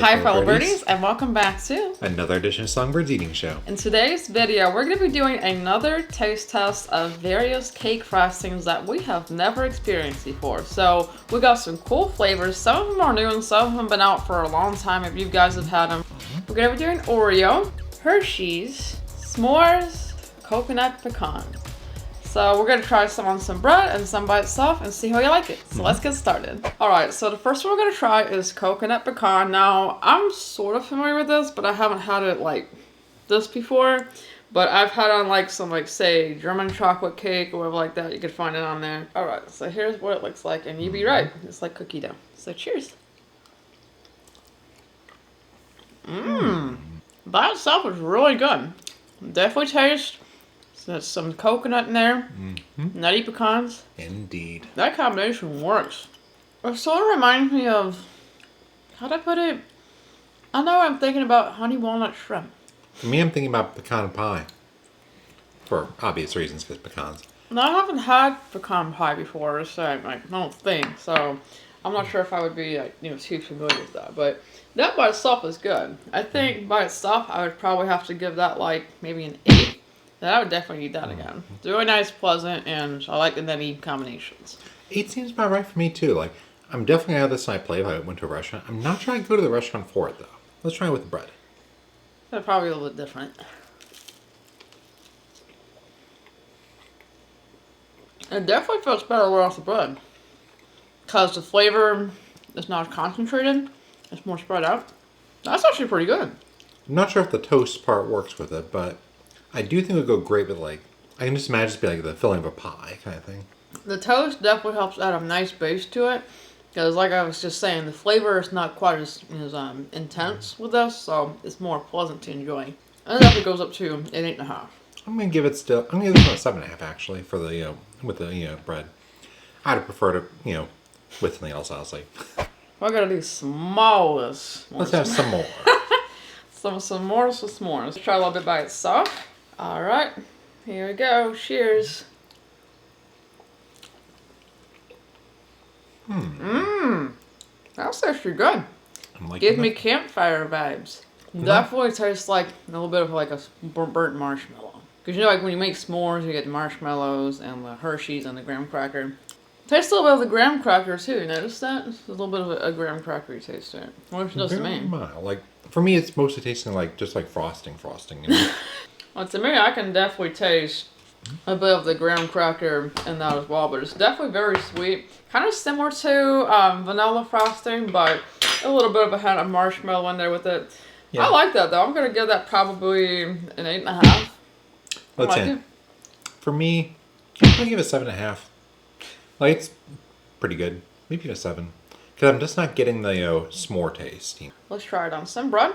Hi fellow birdies, and welcome back to another edition of SongByrd's Eating Show. In today's video, we're going to be doing another taste test of various cake frostings that we have never experienced before. So we got some cool flavors. Some of them are new and some of them have been out for a long time if you guys have had them. We're going to be doing Oreo, Hershey's, Smores, Coconut Pecan. So we're going to try some on some bread and some by itself and see how you like it. So let's get started. Alright, so the first one we're going to try is Coconut Pecan. Now, I'm sort of familiar with this, but I haven't had it like this before. But I've had it on like some say German chocolate cake or whatever like that. You could find it on there. Alright, so here's what it looks like. And you'd be right. It's like cookie dough. So cheers. By itself is really good. Definitely taste. There's some coconut in there, nutty pecans. Indeed. That combination works. It sort of reminds me of, how'd I put it? I know I'm thinking about honey walnut shrimp. For me, I'm thinking about pecan pie. For obvious reasons, because pecans. Now, I haven't had pecan pie before, so I don't think. So I'm not sure if I would be too familiar with that. But that by itself is good. I think by itself, I would probably have to give that maybe an 8. I would definitely eat that again. It's really nice, pleasant, and I like the nutty combinations. 8 seems about right for me too. I'm definitely out of this night play if I went to a restaurant. I'm not trying to go to the restaurant for it though. Let's try it with the bread. That's probably a little bit different. It definitely feels better off the bread. Because the flavor is not concentrated. It's more spread out. That's actually pretty good. I'm not sure if the toast part works with it, but I do think it would go great with I can just imagine it be like the filling of a pie kind of thing. The toast definitely helps add a nice base to it. Because like I was just saying, the flavor is not quite as intense with this, so it's more pleasant to enjoy. And it definitely goes up to an 8.5. I'm gonna give it I'm gonna give it about 7.5 actually for the with the bread. I'd have preferred it with something else honestly. We're gonna do s'mores. Let's have some more. Some s'mores with s'mores. Let's try a little bit by itself. Alright, here we go. Cheers. That's actually good. Give me campfire vibes. Definitely tastes like a little bit of a burnt marshmallow. Because when you make s'mores, you get the marshmallows and the Hershey's and the graham cracker. Tastes a little bit of the graham cracker too. You notice that? There's a little bit of a graham cracker taste to it. What does it mean? For me, it's mostly tasting just like frosting. Well, to me, I can definitely taste a bit of the graham cracker in that as well, but it's definitely very sweet. Kind of similar to vanilla frosting, but a little bit of a hint of marshmallow in there with it. Yeah. I like that though. I'm going to give that probably an 8.5. Let's say, for me, I'll give it 7.5. It's pretty good. Maybe a 7. Because I'm just not getting the s'more taste. Let's try it on some bread.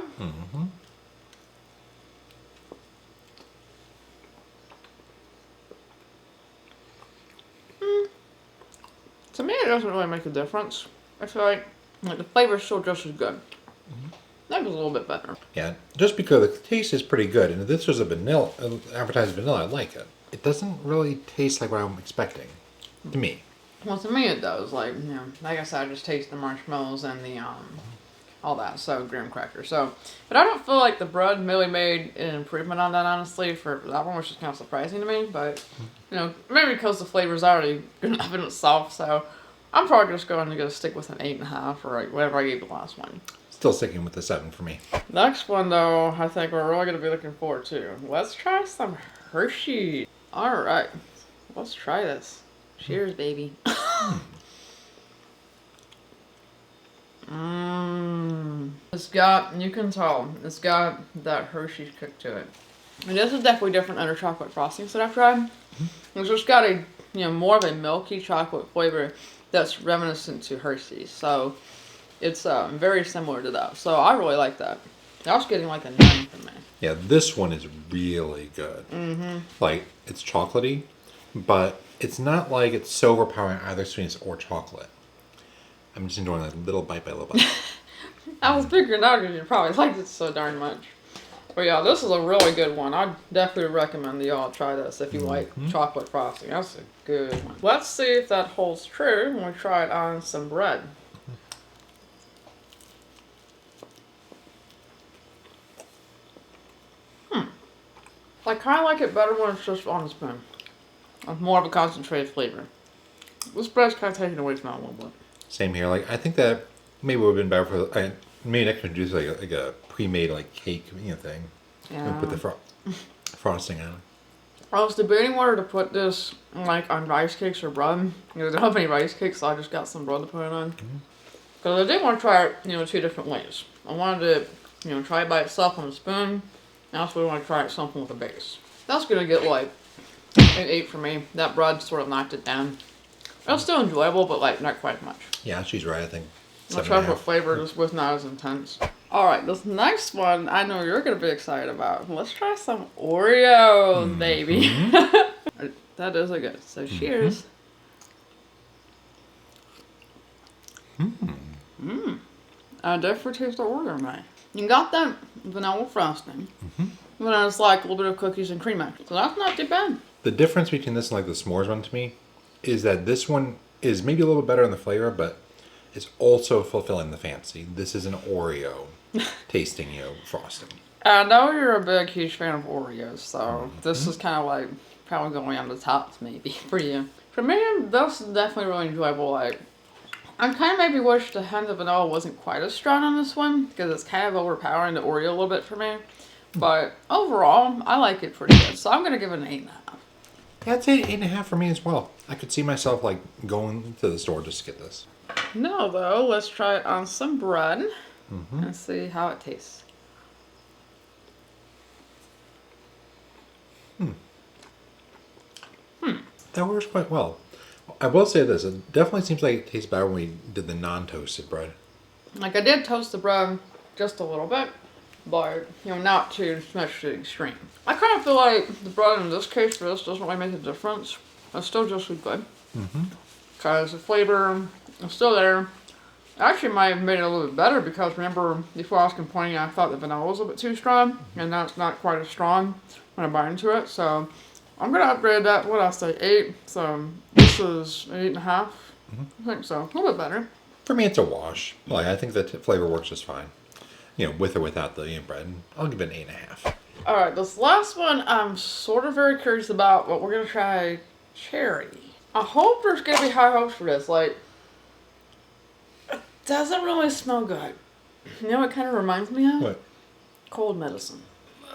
To me, it doesn't really make a difference. I feel like the flavor is still just as good. That was a little bit better. Yeah, just because the taste is pretty good, and if this was a advertised vanilla, I like it. It doesn't really taste like what I'm expecting, to me. Well, to me it does. Like I said, I just taste the marshmallows and the all that, so graham cracker. So, but I don't feel like the bread really made an improvement on that, honestly, for that one, which is kind of surprising to me. But maybe because the flavor's already good enough in itself. So, I'm probably just going to stick with an 8.5 or whatever I gave the last one. Still sticking with the 7 for me. Next one, though, I think we're really going to be looking forward to. Let's try some Hershey. All right, let's try this. Cheers, baby. You can tell, it's got that Hershey's kick to it. And this is definitely different than other chocolate frostings that I've tried. It's just got a, more of a milky chocolate flavor that's reminiscent to Hershey's. So, it's very similar to that. So, I really like that. I was getting like a 9 from me. Yeah, this one is really good. It's chocolatey, but it's not like it's so overpowering either sweetness or chocolate. I'm just enjoying little bite by little bite. I was figuring out because you probably liked it so darn much. But yeah, this is a really good one. I definitely recommend that y'all try this if you like chocolate frosting. That's a good one. Let's see if that holds true when we try it on some bread. I kind of like it better when it's just on the spoon. It's more of a concentrated flavor. This bread's kind of taking away from that a little bit. Same here. Like, I think that maybe would have been better for maybe next time do like a pre-made like cake, thing. Yeah. And put the frosting on. I was debating whether to put this like on rice cakes or bread. I don't have any rice cakes, so I just got some bread to put it on. Because I did want to try it, 2 different ways. I wanted to, try it by itself on a spoon. I also want to try it something with a base. That's gonna get like an 8 for me. That bread sort of knocked it down. It was still enjoyable, but like not quite as much. Yeah, she's right. I think. The chocolate flavor just was not as intense. Alright, this next one I know you're going to be excited about. Let's try some Oreos, baby. That is a good. So cheers. I definitely taste the Oreo now. You got that vanilla frosting. But it's like a little bit of cookies and cream after. So that's not too bad. The difference between this and like the s'mores one to me is that this one is maybe a little bit better in the flavor, but it's also fulfilling the fancy. This is an Oreo tasting, frosting. I know you're a big, huge fan of Oreos, so this is kind of like probably going on the tops maybe for you. For me, this is definitely really enjoyable. Like, I kind of maybe wish the hint of vanilla wasn't quite as strong on this one because it's kind of overpowering the Oreo a little bit for me. But overall, I like it pretty good, so I'm gonna give it an 8.5. Yeah, I'd say 8.5 for me as well. I could see myself like going to the store just to get this. Now though, let's try it on some bread and see how it tastes. That works quite well. I will say this, it definitely seems like it tastes better when we did the non-toasted bread. Like, I did toast the bread just a little bit, but, not too much to the extreme. I kind of feel like the bread in this case for this doesn't really make a difference. It's still just as good. Because the flavor is still there. I actually might have made it a little bit better because remember before I was complaining I thought the vanilla was a bit too strong and now it's not quite as strong when I bite into it. So I'm going to upgrade that, what I say, 8. So this is 8.5. I think so. A little bit better. For me, it's a wash. Like, I think the flavor works just fine. With or without the bread. I'll give it an 8.5. Alright, this last one I'm sort of very curious about, but we're going to try cherry. I hope there's going to be high hopes for this. Like, it doesn't really smell good. You know what it kind of reminds me of? What? Cold medicine.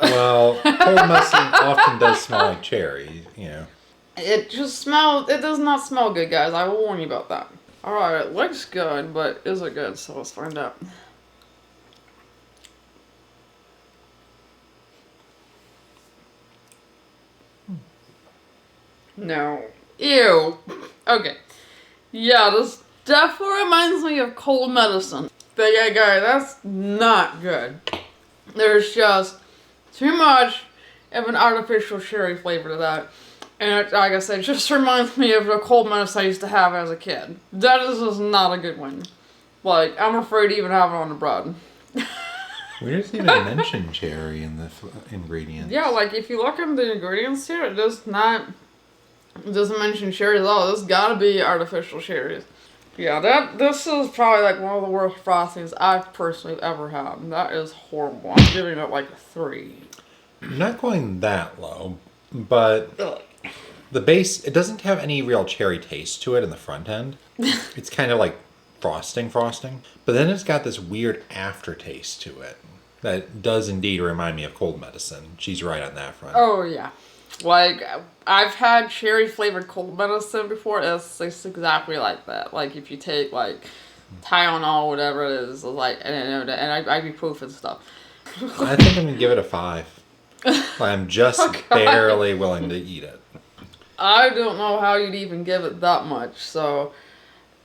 Well, cold medicine often does smell like cherry, It does not smell good, guys. I will warn you about that. Alright, it looks good, but is it good? So let's find out. No. Ew. Okay. Yeah, this definitely reminds me of cold medicine. But yeah, guys, that's not good. There's just too much of an artificial cherry flavor to that. And like I said, it just reminds me of the cold medicine I used to have as a kid. That is just not a good one. Like, I'm afraid to even have it on the bread. We didn't even mention cherry in the ingredients. Yeah, like if you look at the ingredients here, it doesn't mention cherries at all. This gotta be artificial cherries. Yeah, this is probably like one of the worst frostings I've personally ever had. That is horrible. I'm giving it like a 3. Not going that low, but Ugh. the base, it doesn't have any real cherry taste to it in the front end. It's kind of like frosting. But then it's got this weird aftertaste to it that does indeed remind me of cold medicine. She's right on that front. Oh, yeah. Like, I've had cherry flavored cold medicine before. It's exactly like that. Like, if you take, like, Tylenol, whatever it is, like, and ibuprofen stuff. I think I'm going to give it a 5. I'm just barely willing to eat it. I don't know how you'd even give it that much, so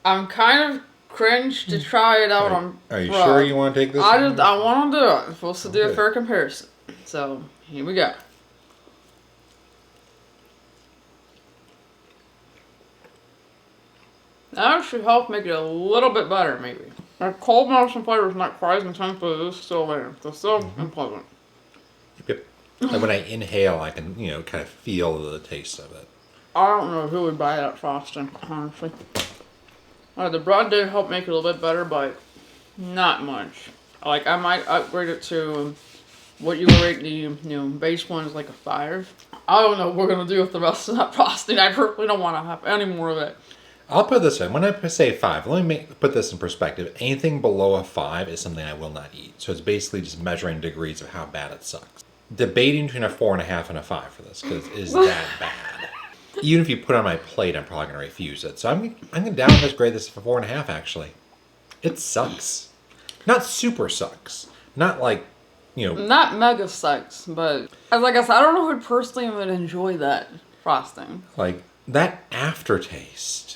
I'm kind of cringe to try it out on. Are you sure you want to take this? I want to do it. We're supposed to do a fair comparison. So here we go. That should help make it a little bit better, maybe. That cold medicine flavor is not quite as intense, but it is still there. It's still unpleasant. Yep. Like when I inhale, I can, kind of feel the taste of it. I don't know who would buy that frosting, honestly. The bread did help make it a little bit better, but not much. Like, I might upgrade it to what you would rate the base one is like a 5. I don't know what we're gonna do with the rest of that frosting. I personally don't want to have any more of it. I'll put this in. When I say 5, let me put this in perspective. Anything below a 5 is something I will not eat. So it's basically just measuring degrees of how bad it sucks. Debating between a 4.5 and a 5 for this, because it is that bad. Even if you put it on my plate, I'm probably going to refuse it. So I'm going to down this, grade this for 4.5, actually. It sucks. Not super sucks. Not like, Not mega sucks, but like I said, I don't know who personally would enjoy that frosting. Like, that aftertaste.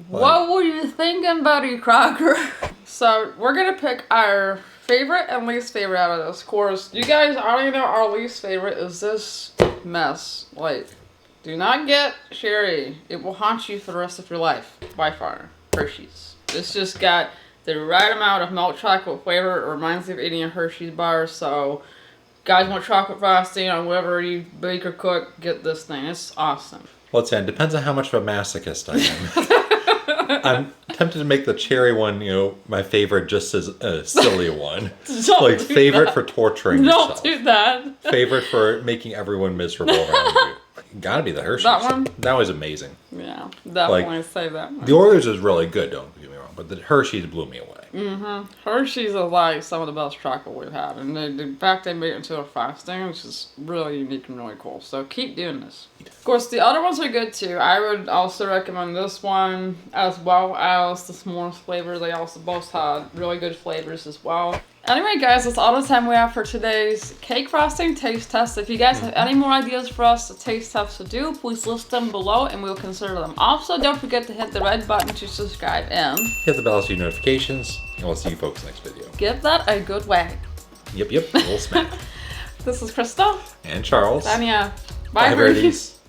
What were you thinking, Buddy Crocker? So we're gonna pick our favorite and least favorite out of this. Of course, you guys already know our least favorite is this mess. Like, do not get Sherry. It will haunt you for the rest of your life. By far, Hershey's. This just got the right amount of milk chocolate flavor. It reminds me of eating a Hershey's bar. So, guys want chocolate frosting on whatever you bake or cook, get this thing. It's awesome. Well, it depends on how much of a masochist I am. I'm tempted to make the cherry one, my favorite, just as a silly one. Like, favorite for torturing yourself. Don't do that. Favorite for making everyone miserable around you. Gotta be the Hershey's. That one? That was amazing. Yeah, definitely say that one. The Oreos is really good, don't get me wrong, but the Hershey's blew me away. Hershey's is like some of the best chocolate we've had, and in fact they made it into a frosting, which is really unique and really cool. So keep doing this. Of course, the other ones are good too. I would also recommend this one as well as the s'mores flavor. They also both had really good flavors as well. Anyway, guys, that's all the time we have for today's cake frosting taste test. If you guys have any more ideas for us to taste tests to do, please list them below and we'll consider them. Also, don't forget to hit the red button to subscribe and hit the bell to see notifications, and we'll see you folks next video. give that a good wag. Yep, a little smack. This is Crystal. And Charles. Tanya. Bye, birdies.